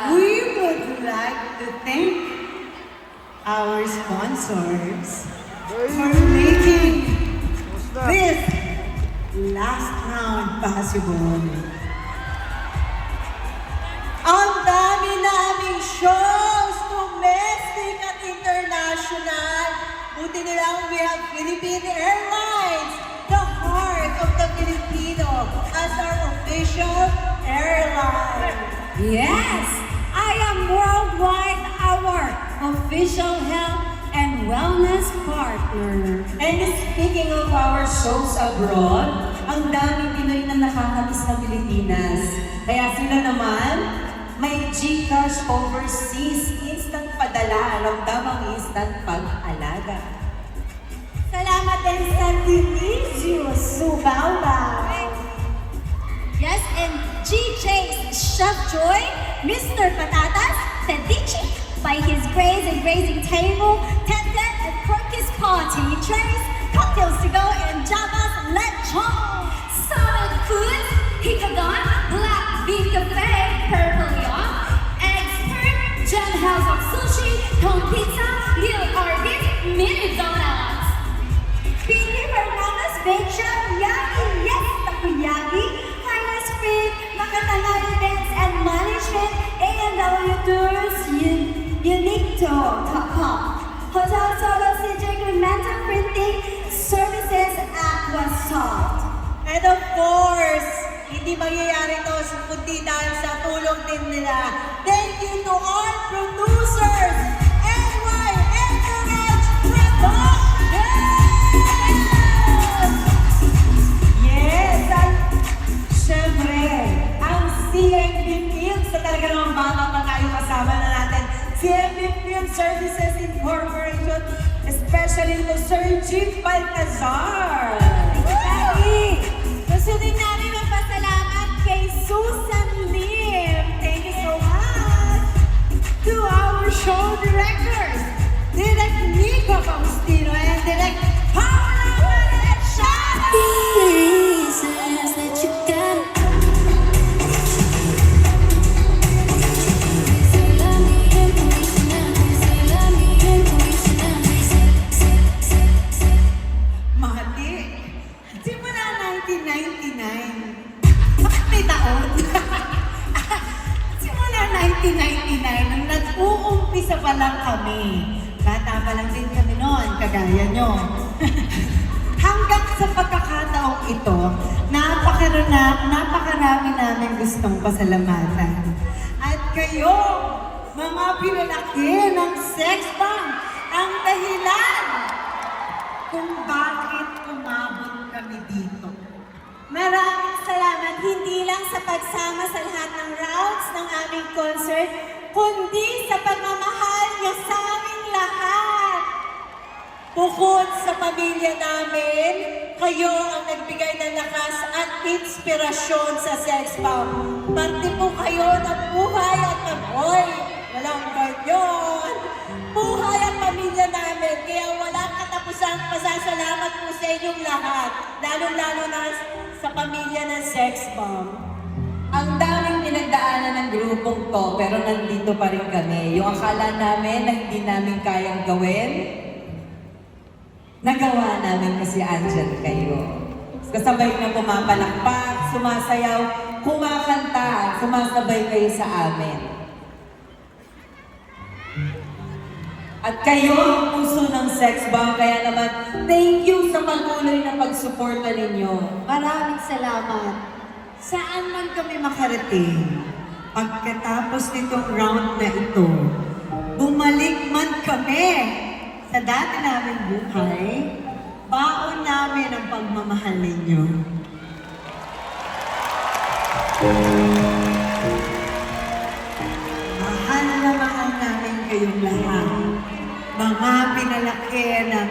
We would like to thank our sponsors for making this last round possible. Ang dami naming shows, domestic at international. Buti nilang we have Philippine Airlines, the heart of the Filipino, as our official airline. Yes, I am Worldwide, our official health and wellness partner. And speaking of our shows abroad, ang daming Pinoy na nakakamiss sa Pilipinas. Kaya sila naman, may GCash Overseas Instant Padala, ramdamang instant pag-alaga. Salamat din sa Dionisio Subaula. Yes, and GJ's Chef Joy, Mr. Patatas, Fedici, by his grace and grazing table, Tenten and Quirky's party trays, cocktails to go, and Java's lechon. Solid foods, Hikagon, Black Bean Cafe, Purple Yacht, Expert, Jen House of Sushi, Cone Pizza, Lil Arby's, Mini Donuts. Pili Fernandez Bake Shop, Yaki, yes, Takoyaki, Highness Spring, Makatanga Events and Management, A&W Tours, Unique.com, Hotel Solo CJ Mental Printing, Services Aquasoft. And of course, hindi mangyayari to kundi dahil sa tulong din nila. Thank you to all producers! NY Encourage Productions! Yes! At syempre, ang CMB Films na talaga naman bata pa tayo kasama na natin. CMB Film Services Incorporation, especially to Sir Chief Baltazar. Gusto din namin magpasalamat kay Susan Lim. Thank you so much. To our show directors, Direct Nico Faustino and Direct Paula Valenciano! Pieces that you got. Mahati, simula 1999. Bakit may taon? Simula 1999, nang nag-uumpisa pa lang kami. Bata pa lang din kami noon, kagaya nyo. Hanggang sa pagkakataong ito, napakarami namin gustong pasalamatan. At kayo, mga pinalaki ng sex bomb, ang dahilan kung bakit umabot kami dito. Maraming salamat hindi lang sa pagsama sa lahat ng rounds ng aming concert, kundi sa pagmamahal niyo sa aming lahat. Bukod sa pamilya namin, kayo ang nagbigay ng lakas at inspirasyon sa Sex Bomb. Parte po kayo ng buhay at amoy. Walang ganyan. Buhay at pamilya namin. Kaya walang katapusang pasasalamat po sa inyong lahat. Lalo-lalo na sa pamilya ng Sex Bomb. Ang daming pinagdaanan ng grupong to, pero nandito pa rin kami. Yung akala namin na hindi namin kayang gawin, nagawa namin kasi andyan kayo. Kasabay na pumapalakpak, sumasayaw, kumakanta, sumasabay kayo sa amin. At kayo ang puso ng Sex Bomb, kaya naman, thank you sa patuloy na pagsuporta ninyo. Maraming salamat. Saan man kami makarating, pagkatapos nitong round na ito, bumalik man kami sa dati naming buhay, baon namin ang pagmamahal ninyo. Mahal na mahal namin kayong lahat. Mga pinalaki ng